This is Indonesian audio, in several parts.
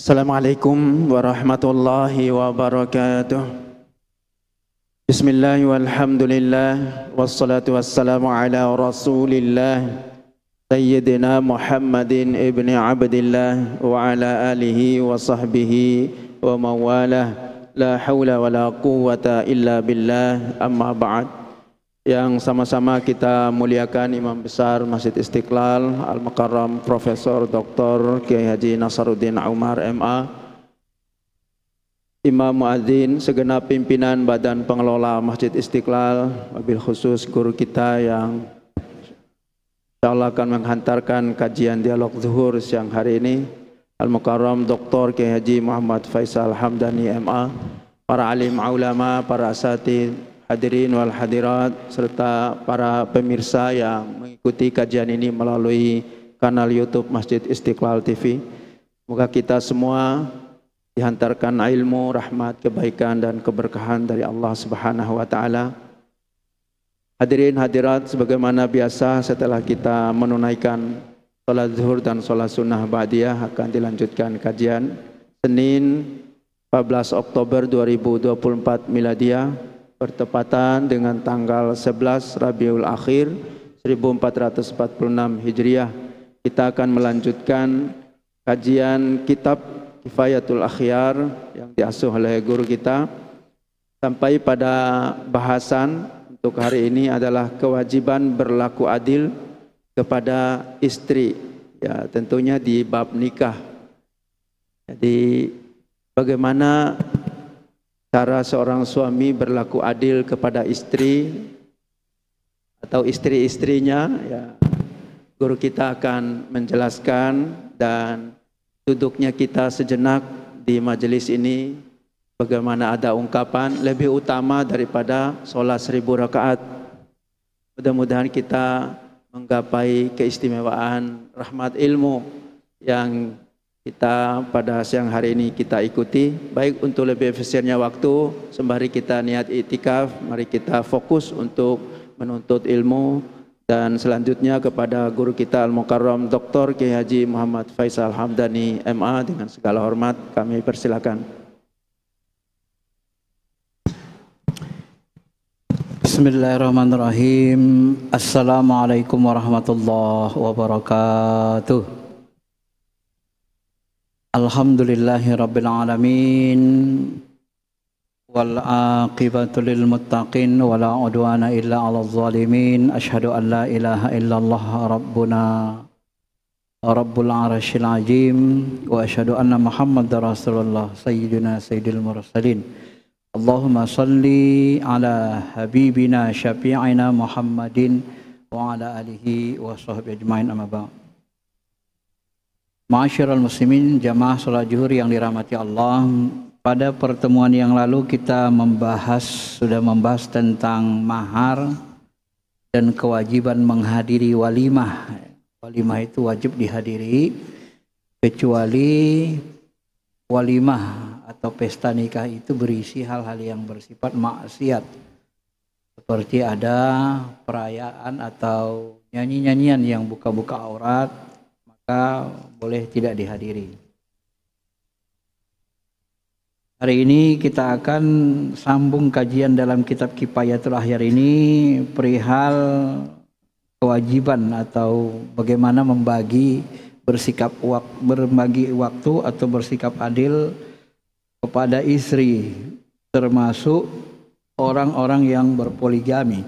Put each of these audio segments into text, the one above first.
Assalamualaikum warahmatullahi wabarakatuh. Bismillah walhamdulillah wassalatu wassalamu ala rasulillah Sayyidina Muhammadin ibni Abdillah wa ala alihi wa sahbihi wa mawalah. La hawla wa la quwwata illa billah, amma ba'd. Yang sama-sama kita muliakan Imam Besar Masjid Istiqlal Al-Mukarram Profesor Dr. Kiai Haji Nasaruddin Umar MA, Imam Muadzin, segenap pimpinan Badan Pengelola Masjid Istiqlal, wabil khusus guru kita yang insyaallah akan menghantarkan kajian dialog zuhur siang hari ini, Al-Mukarram Dr. Kiai Haji Muhammad Faisal Hamdani MA, para alim ulama, para asatidz, hadirin wal hadirat, serta para pemirsa yang mengikuti kajian ini melalui kanal YouTube Masjid Istiqlal TV. Semoga kita semua dihantarkan ilmu, rahmat, kebaikan dan keberkahan dari Allah Subhanahu wa taala. Hadirin hadirat, sebagaimana biasa setelah kita menunaikan salat zuhur dan salat sunnah ba'diyah akan dilanjutkan kajian Senin 14 Oktober 2024 Miladiah, bertepatan dengan tanggal 11 Rabiul Akhir 1446 Hijriah. Kita akan melanjutkan kajian kitab Kifayatul Akhyar yang diasuh oleh guru kita sampai pada bahasan untuk hari ini adalah kewajiban berlaku adil kepada istri. Ya, tentunya di bab nikah. Jadi bagaimana cara seorang suami berlaku adil kepada istri atau istri-istrinya, ya, guru kita akan menjelaskan. Dan duduknya kita sejenak di majelis ini, bagaimana ada ungkapan lebih utama daripada sholat 1000 rakaat. Mudah-mudahan kita menggapai keistimewaan rahmat ilmu yang kita pada siang hari ini kita ikuti. Baik, untuk lebih efisiennya waktu, sembari kita niat iktikaf, mari kita fokus untuk menuntut ilmu. Dan selanjutnya kepada guru kita Al-Mukarram Dr. Kiai Haji Muhammad Faisal Hamdani MA, dengan segala hormat kami persilakan. Bismillahirrahmanirrahim. Assalamualaikum warahmatullahi wabarakatuh. Alhamdulillahi rabbil alamin, wal aqibatu lil muttaqin, wala udwana illa 'alal zalimin. Asyhadu an la ilaha illallah rabbuna rabbul arsyil azim, wa asyhadu anna muhammadar rasulullah sayyidina sayyidil mursalin. Allahumma salli ala habibina syafi'ina Muhammadin wa ala alihi wa sahbihi ajmain, amma ba'd. Ma'asyiral muslimin, jamaah salat zuhur yang dirahmati Allah. Pada pertemuan yang lalu kita sudah membahas tentang mahar dan kewajiban menghadiri walimah. Walimah itu wajib dihadiri, kecuali walimah atau pesta nikah itu berisi hal-hal yang bersifat maksiat, seperti ada perayaan atau nyanyi-nyanyian yang buka-buka aurat, maka boleh tidak dihadiri. Hari ini kita akan sambung kajian dalam kitab Kifayatul Akhyar ini perihal kewajiban atau bagaimana berbagi waktu atau bersikap adil kepada istri, termasuk orang-orang yang berpoligami.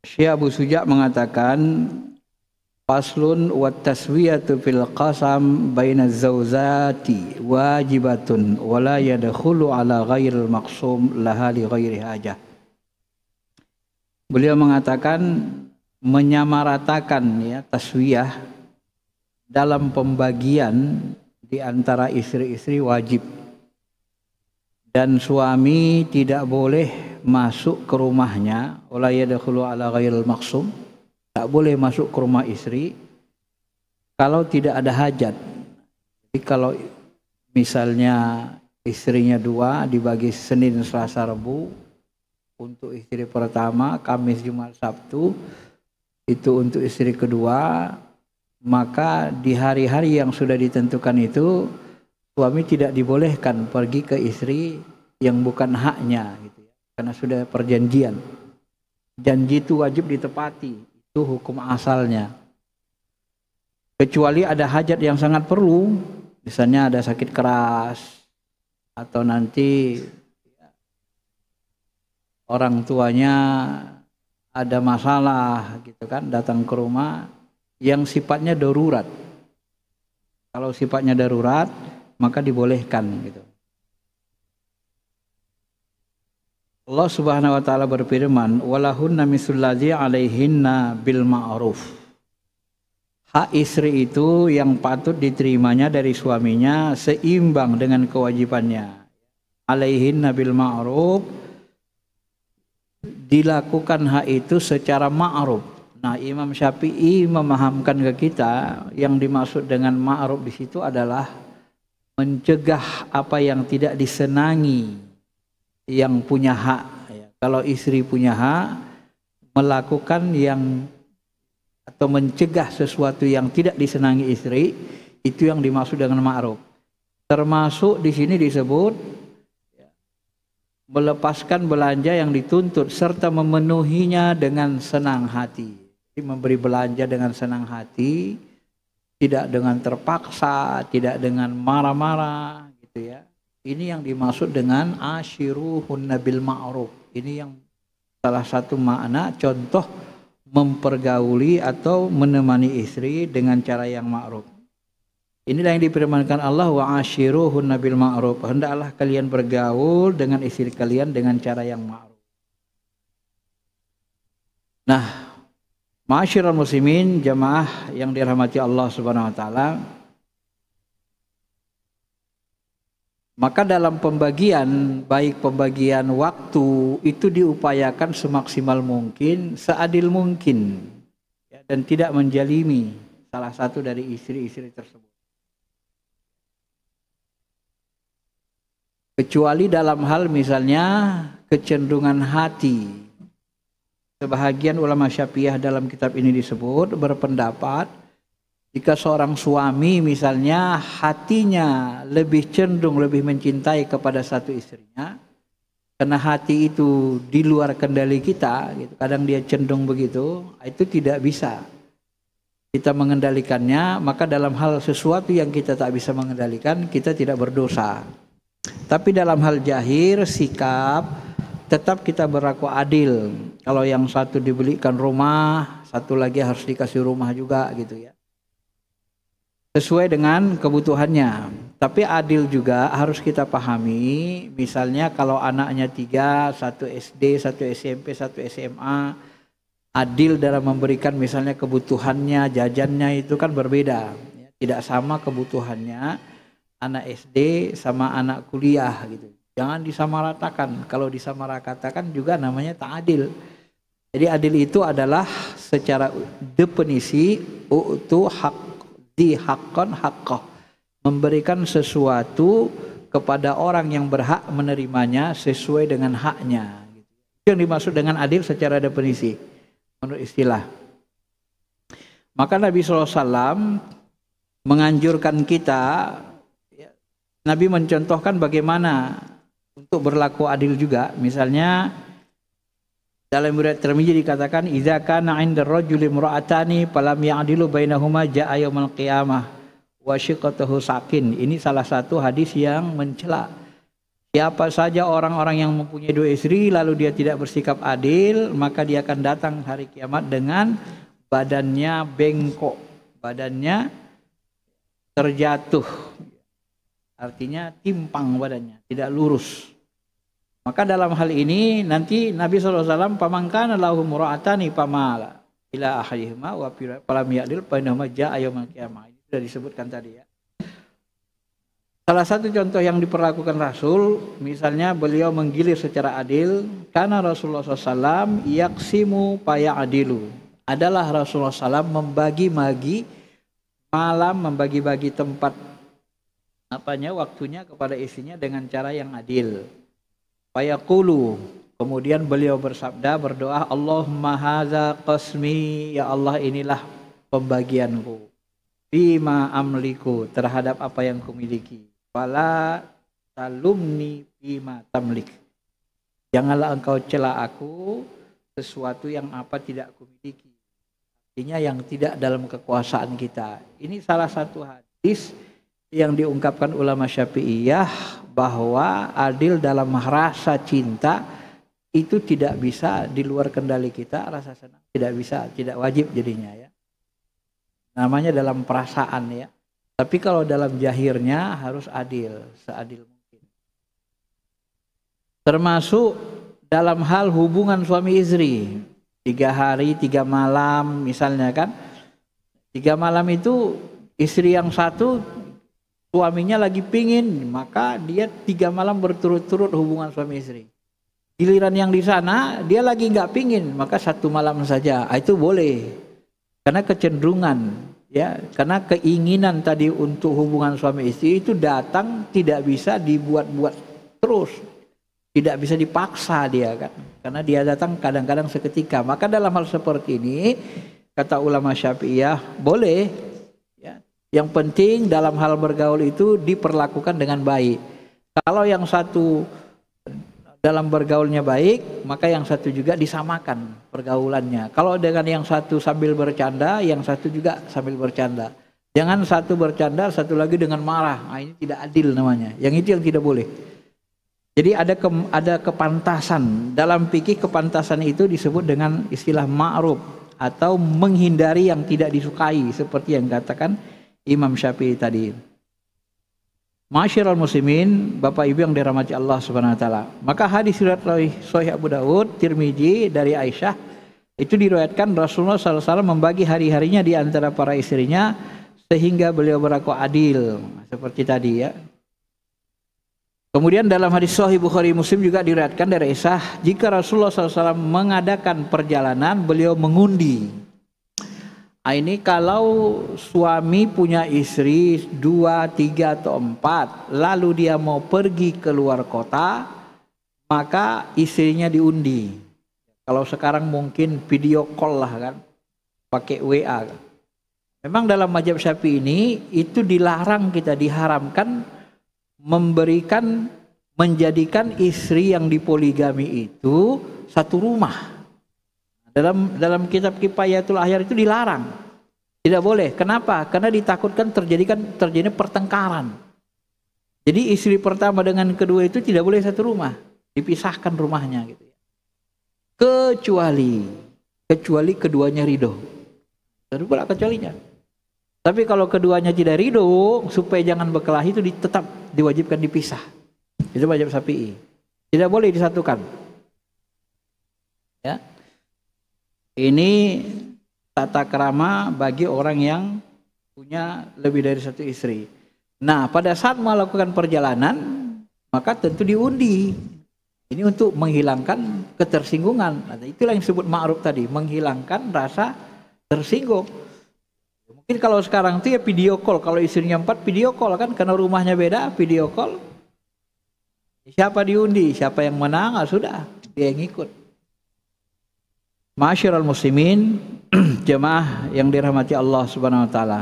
Syekh Abu Suja mengatakan, faslun wa taswiyatu fil qasam baina zawzati wajibatun wa la yadkhulu ala ghairil maqsum laha li ghairi hajah. Beliau mengatakan menyamaratakan, ya, taswiyah dalam pembagian di antara istri-istri wajib, dan suami tidak boleh masuk ke rumahnya, wa la yadkhulu ala ghairil maqsum, tak boleh masuk ke rumah istri kalau tidak ada hajat. Jadi kalau misalnya istrinya dua, dibagi Senin, Selasa, Rabu, untuk istri pertama, Kamis, Jumat, Sabtu, itu untuk istri kedua, maka di hari-hari yang sudah ditentukan itu suami tidak dibolehkan pergi ke istri yang bukan haknya gitu ya. Karena sudah perjanjian. Janji itu wajib ditepati, itu hukum asalnya. Kecuali ada hajat yang sangat perlu, misalnya ada sakit keras atau nanti orang tuanya ada masalah gitu kan, datang ke rumah yang sifatnya darurat. Kalau sifatnya darurat maka dibolehkan gitu. Allah Subhanahu wa taala berfirman, "Walahunna mislul ladzi 'alaihinna bil ma'ruf." Hak istri itu yang patut diterimanya dari suaminya seimbang dengan kewajibannya. Alaihinna bil ma'ruf, dilakukan hak itu secara ma'ruf. Nah, Imam Syafi'i memahamkan ke kita yang dimaksud dengan ma'ruf di situ adalah mencegah apa yang tidak disenangi yang punya hak. Kalau istri punya hak, melakukan yang atau mencegah sesuatu yang tidak disenangi istri, itu yang dimaksud dengan ma'ruf. Termasuk di sini disebut melepaskan belanja yang dituntut serta memenuhinya dengan senang hati. Jadi memberi belanja dengan senang hati, tidak dengan terpaksa, tidak dengan marah-marah gitu ya. Ini yang dimaksud dengan ashiruhunna bil ma'ruf. Ini yang salah satu makna contoh mempergauli atau menemani istri dengan cara yang ma'ruf. Inilah yang difirmankan Allah, wa ashiruhunna bil ma'ruf. Hendaklah kalian bergaul dengan istri kalian dengan cara yang ma'ruf. Nah, ma'asyiral muslimin, jamaah yang dirahmati Allah Subhanahu wa taala, maka dalam pembagian, baik pembagian waktu itu diupayakan semaksimal mungkin, seadil mungkin ya, dan tidak menjalimi salah satu dari istri-istri tersebut. Kecuali dalam hal misalnya kecenderungan hati. Sebahagian ulama Syafi'iyah dalam kitab ini disebut berpendapat jika seorang suami misalnya hatinya lebih cenderung lebih mencintai kepada satu istrinya, karena hati itu di luar kendali kita, gitu. Kadang dia cenderung begitu, itu tidak bisa kita mengendalikannya. Maka dalam hal sesuatu yang kita tak bisa mengendalikan, kita tidak berdosa. Tapi dalam hal jahir, sikap, tetap kita berlaku adil. Kalau yang satu dibelikan rumah, satu lagi harus dikasih rumah juga gitu ya. Sesuai dengan kebutuhannya. Tapi adil juga harus kita pahami. Misalnya kalau anaknya 3, satu SD, satu SMP, satu SMA, adil dalam memberikan misalnya kebutuhannya, jajannya itu kan berbeda. Tidak sama kebutuhannya anak SD sama anak kuliah gitu. Jangan disamaratakan. Kalau disamaratakan juga namanya tak adil. Jadi adil itu adalah secara definisi itu hak haqqan haqqah, memberikan sesuatu kepada orang yang berhak menerimanya sesuai dengan haknya. Itu yang dimaksud dengan adil secara definisi menurut istilah. Maka Nabi SAW menganjurkan kita, Nabi mencontohkan bagaimana untuk berlaku adil juga. Misalnya dalam riwayat Tirmidzi dikatakan, "Idza kana 'inda ar-rajuli imra'atani falam ya'dilu bainahuma ja'a yaumil qiyamah wa shiqqatuhu sakin." Ini salah satu hadis yang mencela. Siapa saja orang-orang yang mempunyai 2 istri lalu dia tidak bersikap adil, maka dia akan datang hari kiamat dengan badannya bengkok, badannya terjatuh. Artinya timpang badannya, tidak lurus. Maka dalam hal ini nanti Nabi SAW pamangkana lahu mura'atani pamala ila akhirihima wa falam ya'dil bainahuma ja'a yaumil qiyamah. Ini sudah disebutkan tadi ya. Salah satu contoh yang diperlakukan Rasul, misalnya beliau menggilir secara adil, karena Rasulullah SAW yaksimu paya'adilu. Adalah Rasulullah SAW membagi-bagi malam, membagi-bagi tempat waktunya kepada istrinya dengan cara yang adil. Fayaqulu, kemudian beliau bersabda, berdoa, Allahumma hadza qasmi, ya Allah inilah pembagianku. bima amliku, terhadap apa yang kumiliki. Wala talumni bima tamlik. Janganlah engkau cela aku sesuatu yang apa tidak kumiliki. Artinya yang tidak dalam kekuasaan kita. Ini salah satu hadis yang diungkapkan ulama Syafi'iyah bahwa adil dalam rasa cinta itu tidak bisa di luar kendali kita, rasa senang tidak bisa, tidak wajib jadinya ya. Namanya dalam perasaan ya. Tapi kalau dalam zahirnya harus adil, seadil mungkin. Termasuk dalam hal hubungan suami istri. 3 hari, 3 malam misalnya kan. 3 malam itu istri yang satu suaminya lagi pingin, maka dia 3 malam berturut-turut hubungan suami istri. Giliran yang di sana dia lagi nggak pingin, maka 1 malam saja. Itu boleh. Karena kecenderungan ya, karena keinginan tadi untuk hubungan suami istri itu datang tidak bisa dibuat-buat terus. Tidak bisa dipaksa dia kan. Karena dia datang kadang-kadang seketika. Maka dalam hal seperti ini kata ulama Syafi'iyah boleh ya. Yang penting dalam hal bergaul itu diperlakukan dengan baik. Kalau yang satu dalam bergaulnya baik, maka yang satu juga disamakan pergaulannya. Kalau dengan yang satu sambil bercanda, yang satu juga sambil bercanda. Jangan satu bercanda, satu lagi dengan marah. Nah, ini tidak adil namanya. Yang itu yang tidak boleh. Jadi ada kepantasan. Dalam fikih kepantasan itu disebut dengan istilah ma'ruf atau menghindari yang tidak disukai seperti yang katakan Imam Syafi'i tadi. Ma'asyiral muslimin, Bapak Ibu yang dirahmati Allah Subhanahu wa taala. Maka hadis riwayat Sahih Abu Dawud, Tirmizi dari Aisyah itu diriwayatkan Rasulullah SAW membagi hari-harinya di antara para istrinya sehingga beliau berlaku adil seperti tadi ya. Kemudian dalam hadis Sahih Bukhari Muslim juga diriwayatkan dari Aisyah, jika Rasulullah SAW mengadakan perjalanan, beliau mengundi. Ini kalau suami punya istri 2, 3 atau 4, lalu dia mau pergi ke luar kota, maka istrinya diundi. Kalau sekarang mungkin video call lah kan, pakai WA. Memang dalam mazhab Syafi'i ini itu dilarang, kita diharamkan menjadikan istri yang dipoligami itu satu rumah. Dalam kitab Kifayatul Ahyar itu dilarang. Tidak boleh. Kenapa? Karena ditakutkan terjadi pertengkaran. Jadi istri pertama dengan kedua itu tidak boleh satu rumah, dipisahkan rumahnya gitu ya. Kecuali keduanya ridho. Baru pula kecualinya. Tapi kalau keduanya tidak ridho, supaya jangan berkelahi itu tetap diwajibkan dipisah. Itu mazhab Syafi'i. Tidak boleh disatukan. Ya. Ini tata krama bagi orang yang punya lebih dari satu istri. Nah, pada saat melakukan perjalanan, maka tentu diundi. Ini untuk menghilangkan ketersinggungan. Nah, itulah yang disebut ma'ruf tadi, menghilangkan rasa tersinggung. Mungkin kalau sekarang itu ya video call, kalau istrinya 4 video call kan, karena rumahnya beda, video call. Siapa diundi, siapa yang menang, sudah dia yang ikut. Ma'asyiral muslimin, jemaah yang dirahmati Allah Subhanahu wa taala.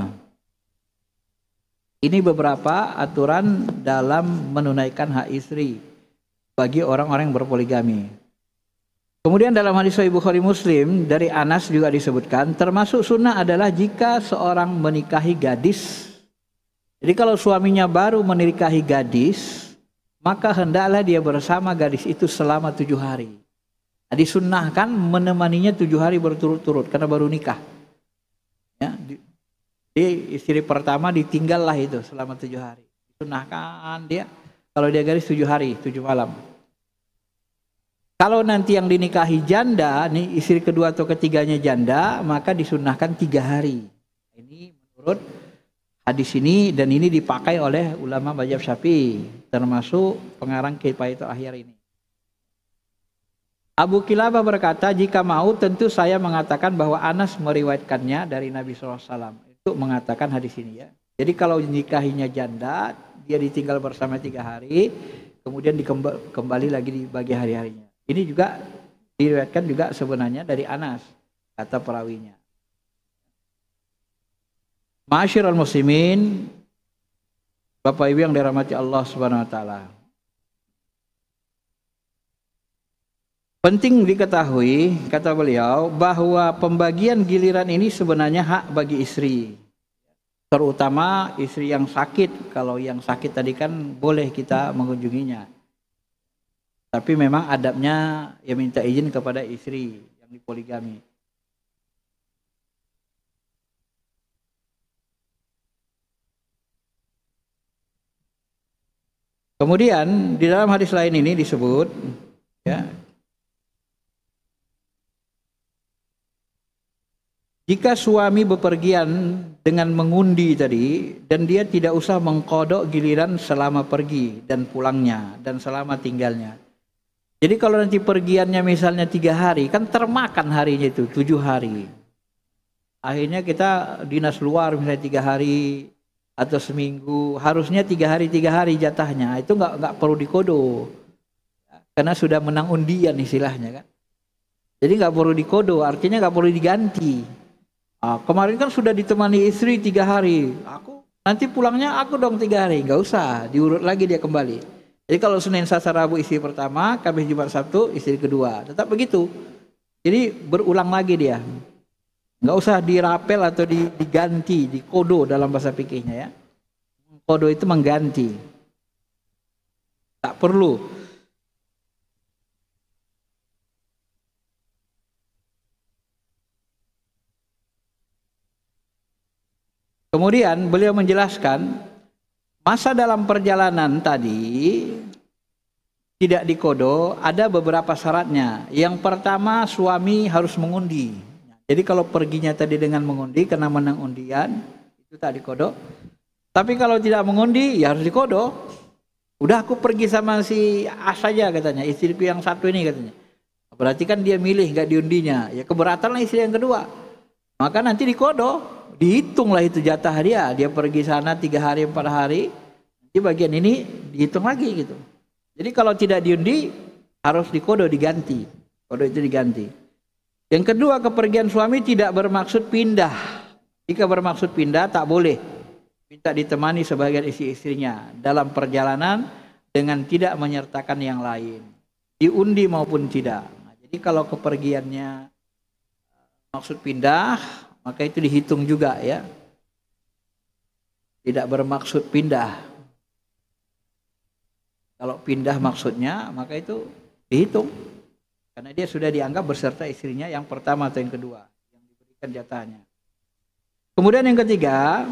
Ini beberapa aturan dalam menunaikan hak istri bagi orang-orang yang berpoligami. Kemudian dalam hadis Sahih Bukhari Muslim dari Anas juga disebutkan, termasuk sunnah adalah jika seorang menikahi gadis. Jadi kalau suaminya baru menikahi gadis, maka hendaklah dia bersama gadis itu selama 7 hari. Nah, disunnahkan menemaninya 7 hari berturut-turut karena baru nikah. Ya, di istri pertama ditinggallah itu selama 7 hari. Disunnahkan dia, kalau dia gadis 7 hari, 7 malam. Kalau nanti yang dinikahi janda, nih istri kedua atau ketiganya janda, maka disunnahkan 3 hari. Ini menurut hadis ini, dan ini dipakai oleh ulama mazhab Syafi'i, termasuk pengarang Kifayatul Ahyar ini. Abu Kilabah berkata, jika mau tentu saya mengatakan bahwa Anas meriwayatkannya dari Nabi SAW. Itu mengatakan hadis ini ya. Jadi kalau nikahinya janda, dia ditinggal bersama 3 hari, kemudian kembali lagi di bagi hari-harinya. Ini juga diriwayatkan juga sebenarnya dari Anas, kata perawinya. Ma'asyiral muslimin, Bapak Ibu yang dirahmati Allah Subhanahu wa taala. Penting diketahui, kata beliau, bahwa pembagian giliran ini sebenarnya hak bagi istri. Terutama istri yang sakit. Kalau yang sakit tadi kan boleh kita mengunjunginya. Tapi memang adabnya ya minta izin kepada istri yang dipoligami. Kemudian di dalam hadis lain ini disebut, ya, jika suami bepergian dengan mengundi tadi dan dia tidak usah mengkodok giliran selama pergi dan pulangnya dan selama tinggalnya. Jadi kalau nanti pergiannya misalnya 3 hari, kan termakan harinya itu 7 hari. Akhirnya kita dinas luar misalnya 3 hari atau seminggu, harusnya 3 hari jatahnya. Itu nggak perlu dikodo, karena sudah menang undian istilahnya kan. Jadi nggak perlu dikodo, artinya nggak perlu diganti. Kemarin kan sudah ditemani istri 3 hari, aku nanti pulangnya aku dong 3 hari, nggak usah diurut lagi dia kembali. Jadi kalau Senin, Selasa, Rabu istri pertama, Kamis, Jumat, Sabtu istri kedua, tetap begitu. Jadi berulang lagi dia. Nggak usah dirapel atau diganti, dikodo dalam bahasa fikihnya ya. Kodo itu mengganti. Tak perlu. Kemudian beliau menjelaskan masa dalam perjalanan tadi tidak dikodo, ada beberapa syaratnya. Yang pertama, suami harus mengundi. Jadi kalau perginya tadi dengan mengundi karena menang undian, itu tak dikodo. Tapi kalau tidak mengundi, ya harus dikodo. Udah aku pergi sama si A saja katanya, istriku yang satu ini katanya. Berarti kan dia milih gak diundinya. Ya keberatan lah istri yang kedua. Maka nanti dikodo, dihitunglah itu jatah dia. Dia pergi sana 3 hari, 4 hari. Di bagian ini dihitung lagi gitu. Jadi kalau tidak diundi, harus dikodo, diganti. Kodo itu diganti. Yang kedua, kepergian suami tidak bermaksud pindah. Jika bermaksud pindah, tak boleh minta ditemani sebagian istri-istrinya dalam perjalanan dengan tidak menyertakan yang lain, diundi maupun tidak. Jadi kalau kepergiannya maksud pindah, maka itu dihitung juga ya. Tidak bermaksud pindah. Kalau pindah maksudnya, maka itu dihitung. Karena dia sudah dianggap berserta istrinya yang pertama atau yang kedua yang diberikan jatahnya. Kemudian yang ketiga,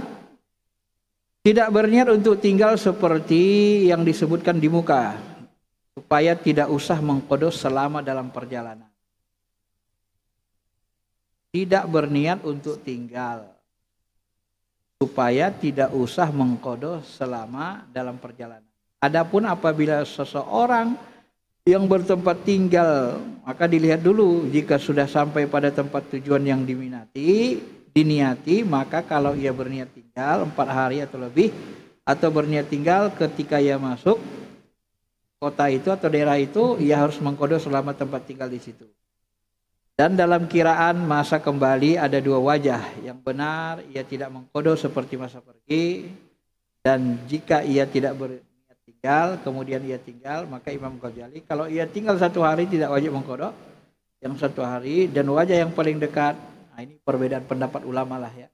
tidak berniat untuk tinggal seperti yang disebutkan di muka, supaya tidak usah mengqada selama dalam perjalanan. Tidak berniat untuk tinggal, supaya tidak usah mengqada selama dalam perjalanan. Adapun apabila seseorang yang bertempat tinggal, maka dilihat dulu jika sudah sampai pada tempat tujuan yang diniati, maka kalau ia berniat tinggal 4 hari atau lebih, atau berniat tinggal ketika ia masuk kota itu atau daerah itu, ia harus mengqada selama tempat tinggal di situ. Dan dalam kiraan masa kembali ada 2 wajah. Yang benar ia tidak mengqada seperti masa pergi, dan jika ia tidak tinggal, kemudian ia tinggal, maka Imam Ghazali kalau ia tinggal 1 hari tidak wajib mengqada yang 1 hari, dan wajah yang paling dekat. Nah, ini perbedaan pendapat ulama lah ya.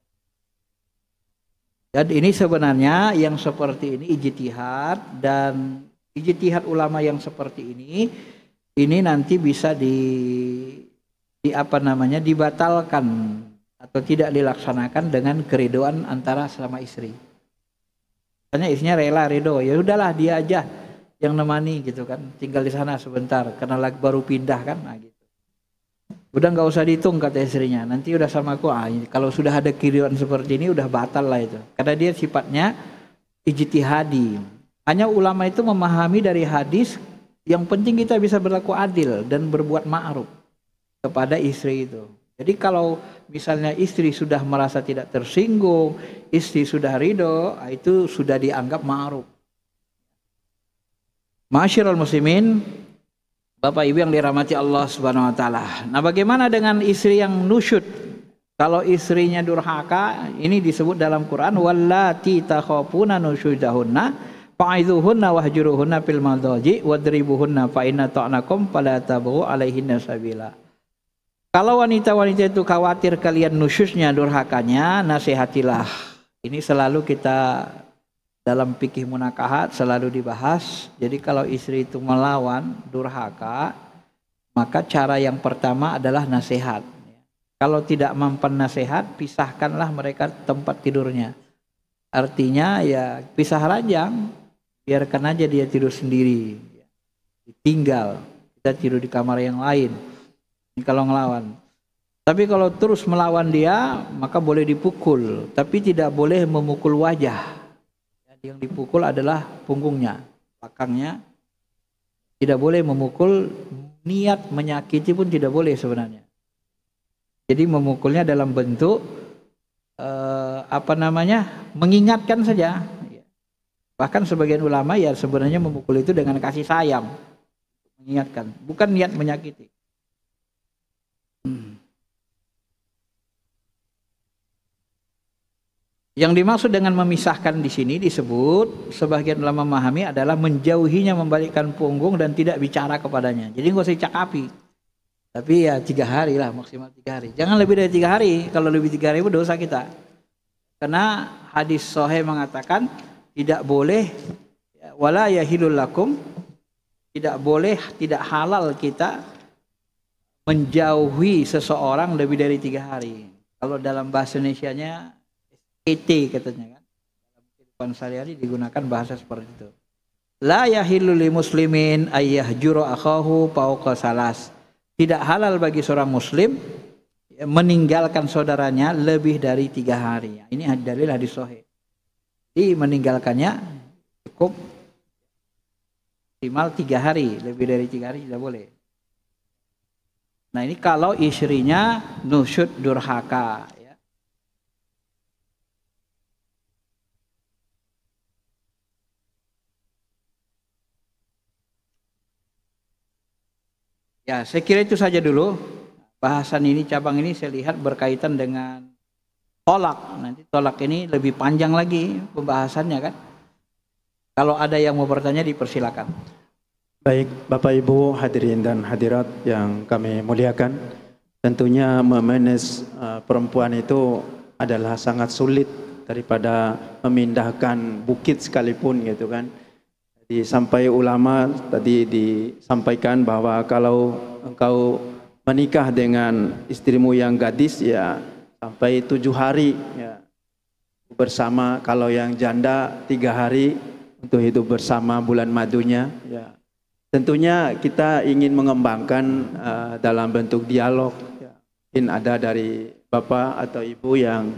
Dan ini sebenarnya yang seperti ini ijtihad, dan ijtihad ulama yang seperti ini nanti bisa dibatalkan atau tidak dilaksanakan dengan keridoan antara sama istri. Hanya istrinya rela ridho, ya udahlah dia aja yang nemani gitu kan, tinggal di sana sebentar karena lagi baru pindah kan, nah gitu. Udah nggak usah dihitung kata istrinya, nanti udah sama aku. Kalau sudah ada kiriman seperti ini udah batal lah itu, karena dia sifatnya ijtihadi. Hanya ulama itu memahami dari hadis, yang penting kita bisa berlaku adil dan berbuat ma'ruf kepada istri itu. Jadi kalau misalnya istri sudah merasa tidak tersinggung, istri sudah ridho, itu sudah dianggap ma'ruf. Ma'asyiral muslimin, Bapak Ibu yang dirahmati Allah Subhanahu wa taala. Nah, bagaimana dengan istri yang nusyud? Kalau istrinya durhaka, ini disebut dalam Quran, wallati takhafuna nusyuzahunna fa'idhuhunna wahjuruhunna fil madhaji wadribuhunna fa inna ta'nakum fala tabghu alaihinna sabila. Kalau wanita-wanita itu khawatir kalian nusyusnya, durhakanya, nasihatilah. Ini selalu kita dalam fikih munakahat selalu dibahas. Jadi kalau istri itu melawan durhaka, maka cara yang pertama adalah nasihat. Kalau tidak mampan nasihat, pisahkanlah mereka tempat tidurnya. Artinya ya pisah ranjang, biarkan aja dia tidur sendiri. Ditinggal, kita tidur di kamar yang lain. Ini kalau ngelawan. Tapi kalau terus melawan dia, maka boleh dipukul. Tapi tidak boleh memukul wajah. Yang dipukul adalah punggungnya, belakangnya. Tidak boleh memukul, niat menyakiti pun tidak boleh sebenarnya. Jadi memukulnya dalam bentuk mengingatkan saja. Bahkan sebagian ulama ya sebenarnya memukul itu dengan kasih sayang, mengingatkan, bukan niat menyakiti. Yang dimaksud dengan memisahkan di sini disebut sebagian ulama memahami adalah menjauhinya, membalikkan punggung dan tidak bicara kepadanya. Jadi nggak usah cakapi. Tapi ya 3 hari lah, maksimal 3 hari. Jangan lebih dari 3 hari. Kalau lebih 3 hari itu dosa kita. Karena hadis sahih mengatakan tidak boleh wala yahilul lakum, tidak boleh, tidak halal kita menjauhi seseorang lebih dari 3 hari. Kalau dalam bahasa Indonesianya ET katanya kan. Dalam kehidupan sehari-hari digunakan bahasa seperti itu. La yahillu li muslimin ayyahjura akhahu fawqa salas. Tidak halal bagi seorang muslim meninggalkan saudaranya lebih dari 3 hari. Ini dalil hadis sahih. Jadi meninggalkannya cukup minimal 3 hari, lebih dari 3 hari tidak boleh. Nah ini kalau istrinya nusyud durhaka. Ya, saya kira itu saja dulu. Bahasan ini, cabang ini saya lihat berkaitan dengan tolak. Nanti tolak ini lebih panjang lagi pembahasannya kan. Kalau ada yang mau bertanya dipersilakan. Baik, Bapak Ibu hadirin dan hadirat yang kami muliakan. Tentunya memanage perempuan itu adalah sangat sulit daripada memindahkan bukit sekalipun gitu kan. Sampai ulama tadi disampaikan bahwa kalau engkau menikah dengan istrimu yang gadis ya sampai 7 hari ya bersama, kalau yang janda 3 hari untuk hidup bersama bulan madunya ya. Tentunya kita ingin mengembangkan dalam bentuk dialog ya. Mungkin ada dari Bapak atau Ibu yang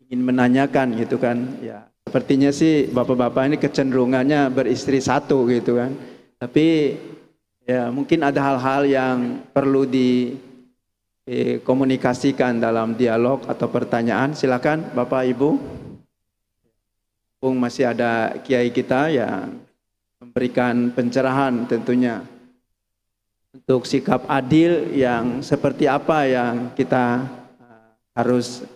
ingin menanyakan gitu kan ya. Sepertinya sih bapak-bapak ini kecenderungannya beristri satu gitu kan. Tapi ya mungkin ada hal-hal yang perlu dikomunikasikan dalam dialog atau pertanyaan. Silakan Bapak Ibu. Masih ada kiai kita yang memberikan pencerahan tentunya untuk sikap adil yang seperti apa yang kita harus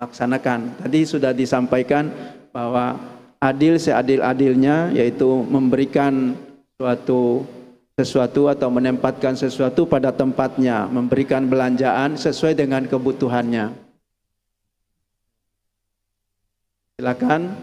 laksanakan. Tadi sudah disampaikan bahwa adil seadil-adilnya yaitu memberikan sesuatu atau menempatkan sesuatu pada tempatnya, memberikan belanjaan sesuai dengan kebutuhannya. Silakan.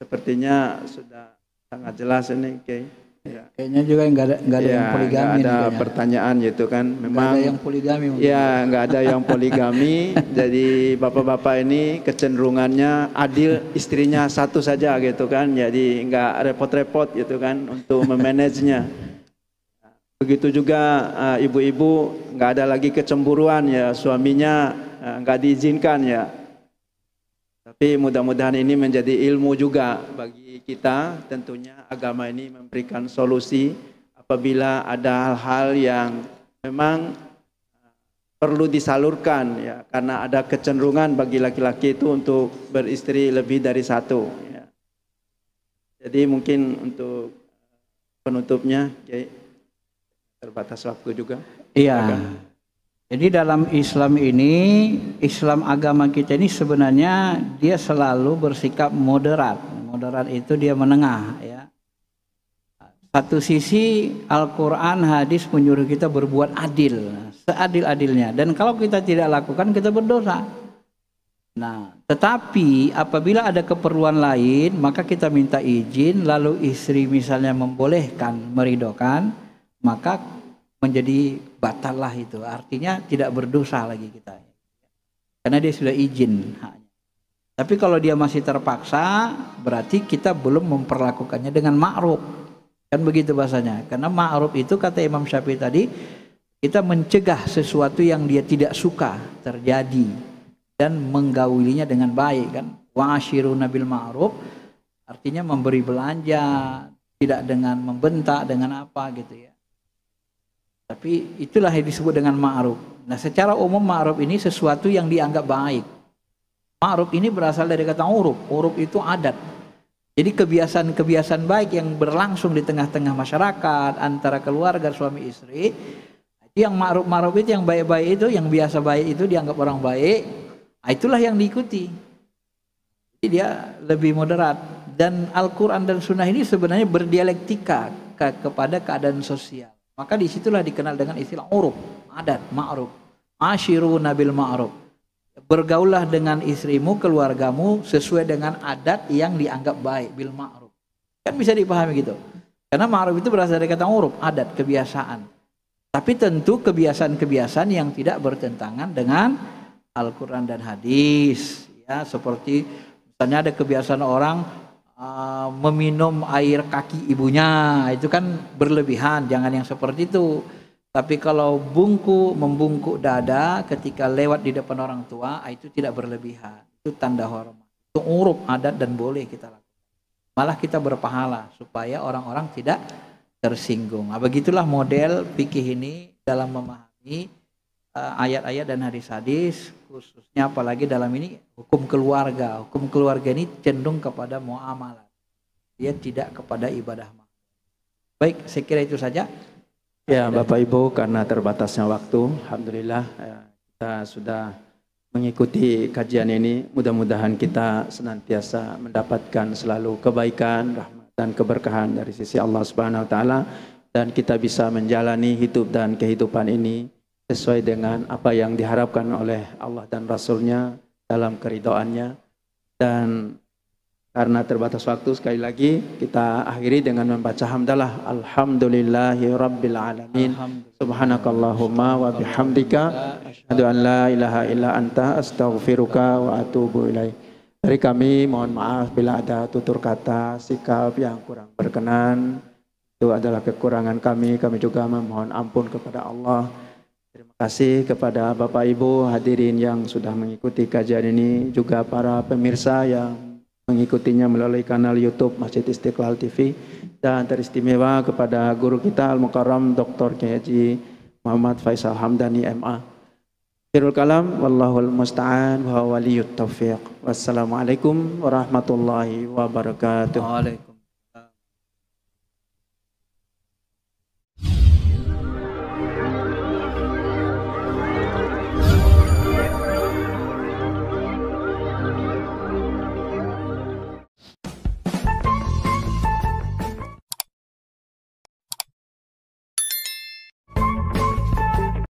Sepertinya sudah sangat jelas ini, Oke. Ya. Kayaknya juga nggak ada yang poligami. Nggak ada pertanyaan gitu kan. Memang nggak ada yang poligami. Ya nggak ada yang poligami. Jadi bapak-bapak ini kecenderungannya adil, istrinya satu saja gitu kan. Jadi nggak repot-repot gitu kan untuk memanagenya. Begitu juga ibu-ibu nggak ada lagi kecemburuan ya, suaminya nggak diizinkan ya. Tapi mudah-mudahan ini menjadi ilmu juga bagi kita. Tentunya agama ini memberikan solusi apabila ada hal-hal yang memang perlu disalurkan ya, karena ada kecenderungan bagi laki-laki itu untuk beristri lebih dari satu ya. Jadi mungkin untuk penutupnya terbatas waktu juga. Iya. Jadi dalam Islam ini, Islam agama kita ini sebenarnya dia selalu bersikap moderat. Moderat itu dia menengah ya. Satu sisi Al-Quran, hadis menyuruh kita berbuat adil, seadil-adilnya. Dan kalau kita tidak lakukan, kita berdosa. Nah, tetapi apabila ada keperluan lain, maka kita minta izin, lalu istri misalnya membolehkan, meridokan, maka menjadi batal lah itu. Artinya tidak berdosa lagi kita. Karena dia sudah izin. Tapi kalau dia masih terpaksa, berarti kita belum memperlakukannya dengan ma'ruf. Kan begitu bahasanya. Karena ma'ruf itu kata Imam Syafi'i tadi, kita mencegah sesuatu yang dia tidak suka terjadi dan menggaulinya dengan baik kan. Wa'ashiruna bil ma'ruf artinya memberi belanja, tidak dengan membentak, dengan apa gitu ya. Tapi itulah yang disebut dengan ma'ruf. Nah, secara umum ma'ruf ini sesuatu yang dianggap baik. Ma'ruf ini berasal dari kata uruf. Uruf itu adat. Jadi kebiasaan-kebiasaan baik yang berlangsung di tengah-tengah masyarakat antara keluarga suami istri. Itu yang ma'ruf itu, yang baik-baik itu, yang biasa baik itu dianggap orang baik. Nah, itulah yang diikuti. Jadi dia lebih moderat. Dan Al-Quran dan Sunnah ini sebenarnya berdialektika kepada keadaan sosial. Maka disitulah dikenal dengan istilah uruf, adat, ma'ruf. Ashiruna bil ma'ruf. Bergaullah dengan istrimu, keluargamu sesuai dengan adat yang dianggap baik, bil ma'ruf. Kan bisa dipahami gitu. Karena ma'ruf itu berasal dari kata uruf, adat, kebiasaan. Tapi tentu kebiasaan-kebiasaan yang tidak bertentangan dengan Al-Quran dan hadis. Ya, seperti misalnya ada kebiasaan orang meminum air kaki ibunya, itu kan berlebihan, jangan yang seperti itu. Tapi kalau membungkuk dada ketika lewat di depan orang tua, itu tidak berlebihan, itu tanda hormat, itu uruf, adat dan boleh kita lakukan. Malah kita berpahala supaya orang-orang tidak tersinggung. Nah, begitulah model fikih ini dalam memahami ayat-ayat dan hadis-hadis, khususnya apalagi dalam ini hukum keluarga. Hukum keluarga ini cenderung kepada muamalah, dia tidak kepada ibadah. Baik, saya kira itu saja. Ya, Bapak Ibu, karena terbatasnya waktu, alhamdulillah kita sudah mengikuti kajian ini. Mudah-mudahan kita senantiasa mendapatkan selalu kebaikan, rahmat dan keberkahan dari sisi Allah Subhanahu wa taala, dan kita bisa menjalani hidup dan kehidupan ini sesuai dengan apa yang diharapkan oleh Allah dan Rasul-Nya dalam keridhaannya. Dan karena terbatas waktu, sekali lagi kita akhiri dengan membaca hamdalah. Alhamdulillahi Rabbil Alamin. Subhanakallahumma wa bihamdika asyhadu an la ilaha illa anta astaghfiruka wa atubu ilaik. Dari kami mohon maaf bila ada tutur kata, sikap yang kurang berkenan. Itu adalah kekurangan kami. Kami juga memohon ampun kepada Allah. Terima kasih kepada Bapak Ibu hadirin yang sudah mengikuti kajian ini, juga para pemirsa yang mengikutinya melalui kanal YouTube Masjid Istiqlal TV, dan teristimewa kepada guru kita Al-Mukarram Dr. Haji Muhammad Faisal Hamdani MA. Akhirul kalam, wallahul musta'an wa waliyut taufiq. Wassalamualaikum warahmatullahi wabarakatuh. Waalaikumsalam.